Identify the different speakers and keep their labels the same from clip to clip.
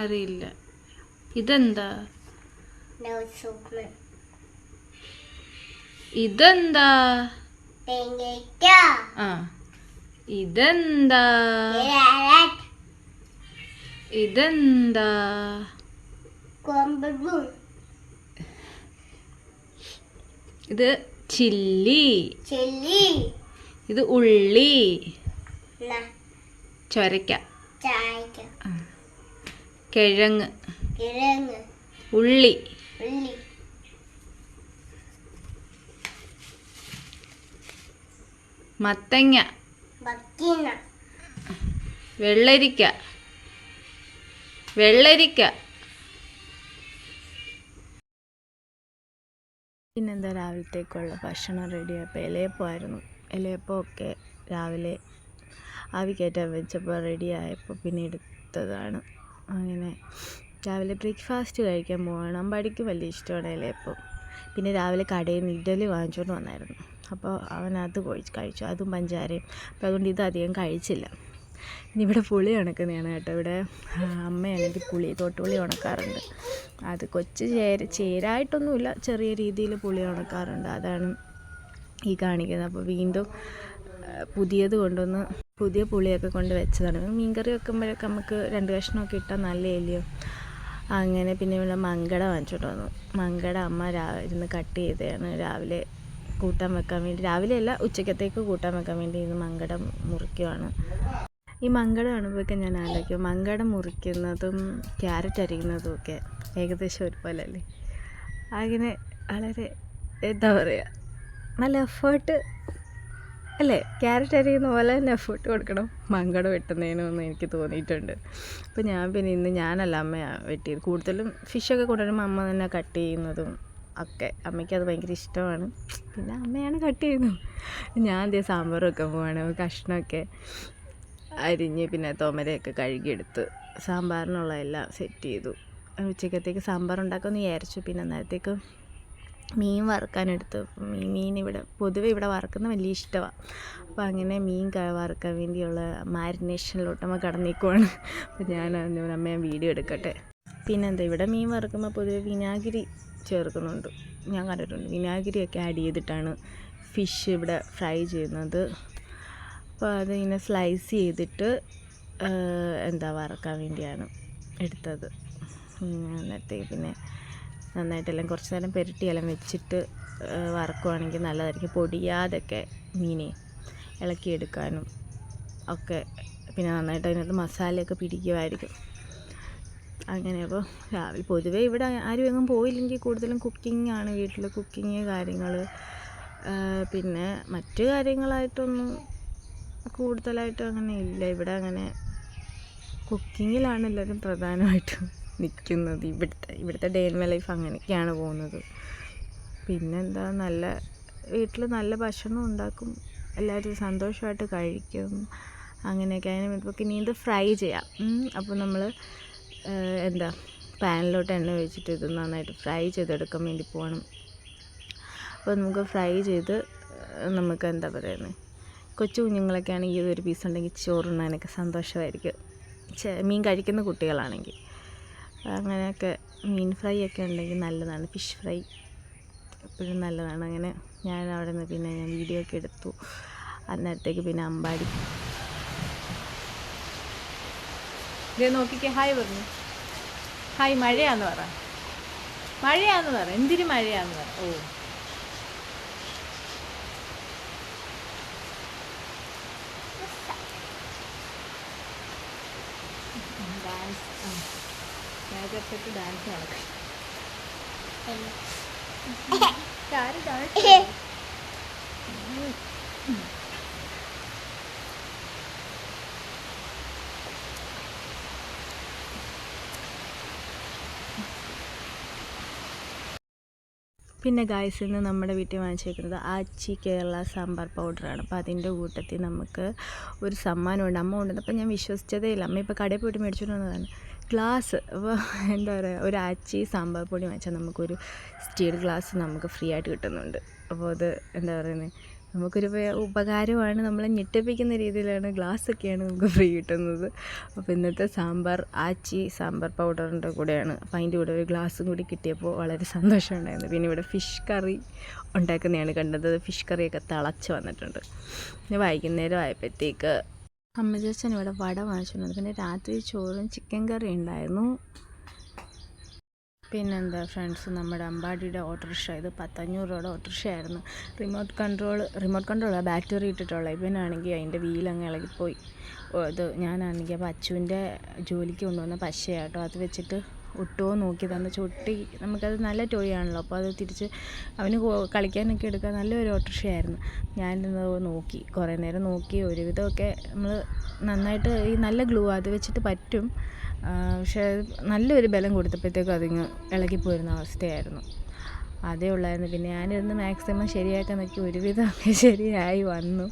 Speaker 1: അറിയില്ല. ഇതെന്താ? ഇതെന്താ? ആ ഇതെന്താ? ഇതെന്താ? ഇത് ചില്ലി. ഇത് ഉള്ളി. ചൊരക്ക. കിഴങ്ങ്. ഉള്ളി. മത്തങ്ങ. വെള്ളരിക്ക. പിന്നെന്താ, രാവിലത്തേക്കുള്ള ഭക്ഷണം റെഡിയായപ്പോൾ ഇലയപ്പമായിരുന്നു. ഇലയപ്പമൊക്കെ രാവിലെ ആവി കയറ്റാൻ വെച്ചപ്പോൾ റെഡിയായപ്പോൾ പിന്നെ എടുത്തതാണ്. അങ്ങനെ രാവിലെ ബ്രേക്ക്ഫാസ്റ്റ് കഴിക്കാൻ പോവാണ്. അമ്പാടിക്ക് വലിയ ഇഷ്ടമാണ് ഇലയപ്പം. പിന്നെ രാവിലെ കടയിൽ നിന്ന് ഇഡ്ഡലി വാങ്ങിച്ചുകൊണ്ട് വന്നായിരുന്നു. അപ്പോൾ അവനത് കഴിച്ചു, അതും പഞ്ചാരയും. അപ്പോൾ അതുകൊണ്ട് ഇതധികം കഴിച്ചില്ല. ഇനി ഇവിടെ പുളി ഉണക്കുന്നതാണ് കേട്ടോ. ഇവിടെ അമ്മയാണെങ്കിൽ തോട്ടുപുളി ഉണക്കാറുണ്ട്. അത് കൊച്ച് ചേരായിട്ടൊന്നുമില്ല, ചെറിയ രീതിയിൽ പുളി ഉണക്കാറുണ്ട്. അതാണ് ഈ കാണിക്കുന്നത്. അപ്പോൾ വീണ്ടും പുതിയത് കൊണ്ടുവന്ന് പുതിയ പുളിയൊക്കെ കൊണ്ട് വെച്ചതാണ്. മീൻകറി വെക്കുമ്പോഴൊക്കെ നമുക്ക് 2 കഷ്ണമൊക്കെ ഇട്ടാൽ നല്ല എലിയോ. അങ്ങനെ പിന്നെ ഇവിടെ മങ്കട വാങ്ങിച്ചോട്ട് വന്നു. മങ്കട അമ്മ ഇരുന്ന് കട്ട് ചെയ്തതാണ് രാവിലെ കൂട്ടാൻ വെക്കാൻ വേണ്ടി. രാവിലെയല്ല, ഉച്ചക്കത്തേക്ക് കൂട്ടാൻ വെക്കാൻ വേണ്ടി ഇന്ന് മങ്കട മുറിക്കുവാണ്. ഈ മങ്കട കാണുമ്പോഴൊക്കെ ഞാൻ ആലോചിക്കും, മങ്കട മുറിക്കുന്നതും ക്യാരറ്റ് അരിയുന്നതും ഒക്കെ ഏകദേശം ഒരുപോലെ അല്ലേ? അങ്ങനെ വളരെ എന്താ പറയുക, നല്ല എഫേർട്ട് അല്ലേ? ക്യാരറ്റ് അരിയുന്ന പോലെ തന്നെ എഫേർട്ട് കൊടുക്കണം മങ്കട വെട്ടുന്നതിനൊന്നും എനിക്ക് തോന്നിയിട്ടുണ്ട്. അപ്പോൾ ഇന്ന് ഞാനല്ല അമ്മയാണ് വെട്ടിയത്. കൂടുതലും ഫിഷൊക്കെ കൊണ്ടുവരുമ്പോൾ അമ്മ തന്നെ കട്ട് ചെയ്യുന്നതും ഒക്കെ. അമ്മയ്ക്കത് ഭയങ്കര ഇഷ്ടമാണ്. പിന്നെ അമ്മയാണ് കട്ട് ചെയ്യുന്നത്. ഞാൻ സാമ്പാർ വെക്കാൻ പോവാണ്. കഷ്ണമൊക്കെ അരിഞ്ഞ് പിന്നെ തോമരയൊക്കെ കഴുകിയെടുത്ത് സാമ്പാറിനുള്ള എല്ലാം സെറ്റ് ചെയ്തു. ഉച്ചക്കത്തേക്ക് സാമ്പാർ ഉണ്ടാക്കുമെന്ന് വിചാരിച്ചു. പിന്നെ അന്നേരത്തേക്ക് മീൻ വറുക്കാനെടുത്ത്. മീൻ പൊതുവെ ഇവിടെ വറുക്കുന്നത് വലിയ ഇഷ്ടമാണ്. അപ്പോൾ അങ്ങനെ മീൻ വറുക്കാൻ വേണ്ടിയുള്ള മാരിനേഷനിലോട്ട് അമ്മ കടന്നേക്കുവാണ്. അപ്പോൾ ഞാൻ അമ്മ വീഡിയോ എടുക്കട്ടെ. പിന്നെന്താ, ഇവിടെ മീൻ വറുക്കുമ്പോൾ പൊതുവെ വിനാഗിരി ചേർക്കുന്നുണ്ട്, ഞാൻ കണ്ടിട്ടുണ്ട്. വിനാഗിരിയൊക്കെ ആഡ് ചെയ്തിട്ടാണ് ഫിഷ് ഇവിടെ ഫ്രൈ ചെയ്യുന്നത്. അപ്പോൾ അതിങ്ങനെ സ്ലൈസ് ചെയ്തിട്ട് വറുക്കാൻ വേണ്ടിയാണ് എടുത്തത്. അന്നേരത്തേക്ക് പിന്നെ നന്നായിട്ടെല്ലാം കുറച്ച് നേരം പുരട്ടിയെല്ലാം വെച്ചിട്ട് വറക്കുവാണെങ്കിൽ നല്ലതായിരിക്കും. പൊടിയാതൊക്കെ മീനെ ഇളക്കിയെടുക്കാനും ഒക്കെ. പിന്നെ നന്നായിട്ട് അതിനകത്ത് മസാലയൊക്കെ പിടിക്കുമായിരിക്കും. അങ്ങനെ അപ്പോൾ രാവിലെ പൊതുവേ ഇവിടെ ആരും എങ്ങും പോയില്ലെങ്കിൽ കൂടുതലും കുക്കിംഗ് ആണ് വീട്ടിൽ. കുക്കിങ് കാര്യങ്ങൾ, പിന്നെ മറ്റു കാര്യങ്ങളായിട്ടൊന്നും കൂടുതലായിട്ടും അങ്ങനെ ഇല്ല. ഇവിടെ അങ്ങനെ കുക്കിങ്ങിലാണ് എല്ലാവരും പ്രധാനമായിട്ടും നിൽക്കുന്നത്. ഇവിടുത്തെ ഡേ ഇൻ മൈ ലൈഫ് അങ്ങനെയൊക്കെയാണ് പോകുന്നത്. പിന്നെന്താ, വീട്ടിൽ നല്ല ഭക്ഷണം ഉണ്ടാക്കും, എല്ലാവരും സന്തോഷമായിട്ട് കഴിക്കും, അങ്ങനെയൊക്കെ. അതിന് ഇപ്പോൾ ഇനി ഇത് ഫ്രൈ ചെയ്യാം. അപ്പോൾ നമ്മൾ പാനിലോട്ട് എണ്ണ ഒഴിച്ചിട്ട് ഇത് നന്നായിട്ട് ഫ്രൈ ചെയ്തെടുക്കാൻ വേണ്ടി പോകണം. അപ്പോൾ നമുക്ക് ഫ്രൈ ചെയ്ത് നമുക്ക് കൊച്ചു കുഞ്ഞുങ്ങളൊക്കെ ആണെങ്കിൽ ഇതൊരു പീസ് ഉണ്ടെങ്കിൽ ചോറുണ്ണാനൊക്കെ സന്തോഷമായിരിക്കും. മീൻ കഴിക്കുന്ന കുട്ടികളാണെങ്കിൽ അങ്ങനെയൊക്കെ മീൻ ഫ്രൈ ഒക്കെ ഉണ്ടെങ്കിൽ നല്ലതാണ്. ഫിഷ് ഫ്രൈ എപ്പോഴും നല്ലതാണ്. അങ്ങനെ ഞാൻ അവിടെ നിന്ന് പിന്നെ ഞാൻ വീഡിയോ ഒക്കെ എടുത്തു. അന്നേരത്തേക്ക് പിന്നെ അമ്പാടി ഇത് നോക്കിക്കേ, ഹായ് പറഞ്ഞു. ഹായ്, മഴയാന്ന് പറ. എന്തിന് മഴയാന്ന് പറ. ഓ, ഡാൻസ് മേക്കപ്പ് ഡാൻസ് നടക്കും. പിന്നെ ഗായ്സ്, ഇന്ന് നമ്മുടെ വീട്ടിൽ വാങ്ങിച്ചേക്കുന്നത് ആച്ചി കേരള സാമ്പാർ പൗഡറാണ്. അപ്പോൾ അതിൻ്റെ കൂട്ടത്തിൽ നമുക്ക് ഒരു സമ്മാനമുണ്ട്. അമ്മ കൊണ്ടുവന്നത്. അപ്പോൾ ഞാൻ വിശ്വസിച്ചതേ ഇല്ല. അമ്മ ഇപ്പോൾ കടയിൽ പോയിട്ട് മേടിച്ചുകൊണ്ട് വന്നതാണ് ഗ്ലാസ്. അപ്പോൾ ഒരു ആച്ചി സാമ്പാർ പൊടി വാങ്ങിച്ചാൽ നമുക്കൊരു സ്റ്റീൽ ഗ്ലാസ് നമുക്ക് ഫ്രീ ആയിട്ട് കിട്ടുന്നുണ്ട്. അപ്പോൾ അത് നമുക്കൊരു ഉപകാരമാണ്. നമ്മളെ ഞെട്ടിപ്പിക്കുന്ന രീതിയിലാണ് ഗ്ലാസ്സൊക്കെയാണ് നമുക്ക് ഫ്രീ കിട്ടുന്നത്. അപ്പോൾ ഇന്നത്തെ സാമ്പാർ ആച്ചി സാമ്പാർ പൗഡറിൻ്റെ കൂടെയാണ്. അപ്പോൾ അതിൻ്റെ കൂടെ ഒരു ഗ്ലാസ്സും കൂടി കിട്ടിയപ്പോൾ വളരെ സന്തോഷമുണ്ടായിരുന്നു. പിന്നെ ഇവിടെ ഫിഷ് കറി ഉണ്ടാക്കുന്നതാണ് കണ്ടത്. ഫിഷ് കറിയൊക്കെ തിളച്ച് വന്നിട്ടുണ്ട്. പിന്നെ വൈകുന്നേരം ആയപ്പോഴത്തേക്ക് അമ്മച്ചൻ ഇവിടെ വട വാങ്ങിച്ചിട്ടുണ്ട്. പിന്നെ രാത്രി ചോറും ചിക്കൻ കറി ഉണ്ടായിരുന്നു. പിന്നെന്താ ഫ്രണ്ട്സ്, നമ്മുടെ അമ്പാടിയുടെ ഓട്ടോറിക്ഷ, ഇത് 500 രൂപയുടെ ഓട്ടോറിക്ഷയായിരുന്നു. റിമോട്ട് കൺട്രോളാണ്, ബാറ്ററി ഇട്ടിട്ടുള്ളത്. ഇവനാണെങ്കിൽ അതിൻ്റെ വീലങ്ങ് ഇളകിപ്പോയി. ഇത് ഞാനാണെങ്കിൽ അപ്പോൾ അച്ചുവിൻ്റെ ജോലിക്ക് കൊണ്ടുവന്ന പശയാട്ടോ, അത് വെച്ചിട്ട് ഒട്ടുമോ നോക്കി തന്ന ചൊട്ടി. നമുക്കത് നല്ല ടോയ് ആണല്ലോ, അപ്പോൾ അത് തിരിച്ച് അവന് കളിക്കാനൊക്കെ എടുക്കാൻ നല്ലൊരു ഓട്ടോറിക്ഷയായിരുന്നു. ഞാനിന്ന് നോക്കി, കുറേ നേരം നോക്കി. ഒരുവിധമൊക്കെ നമ്മൾ നന്നായിട്ട് ഈ നല്ല ഗ്ലൂ അത് വെച്ചിട്ട് പറ്റും. പക്ഷേ നല്ലൊരു ബലം കൊടുത്തപ്പോഴത്തേക്കും അതിങ്ങ് ഇളകിപ്പോയിരുന്ന അവസ്ഥയായിരുന്നു. അതേ ഉള്ളായിരുന്നു. പിന്നെ ഞാനിരുന്ന് മാക്സിമം ശരിയാക്കാൻ നോക്കി, ഒരുവിധമൊക്കെ ശരിയായി വന്നു.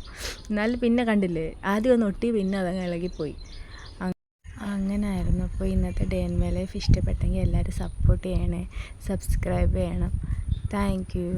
Speaker 1: എന്നാലും പിന്നെ കണ്ടില്ലേ, ആദ്യം ഒന്ന് ഒട്ടി, പിന്നെ അതങ്ങ് ഇളകിപ്പോയി. അങ്ങനായിരുന്നു. അപ്പോൾ ഇന്നത്തെ ഡേ ഇൻ മൈ ലൈഫ് ഇഷ്ടപ്പെട്ടെങ്കിൽ എല്ലാവരും സപ്പോർട്ട് ചെയ്യണേ, സബ്സ്ക്രൈബ് ചെയ്യണം. Thank you.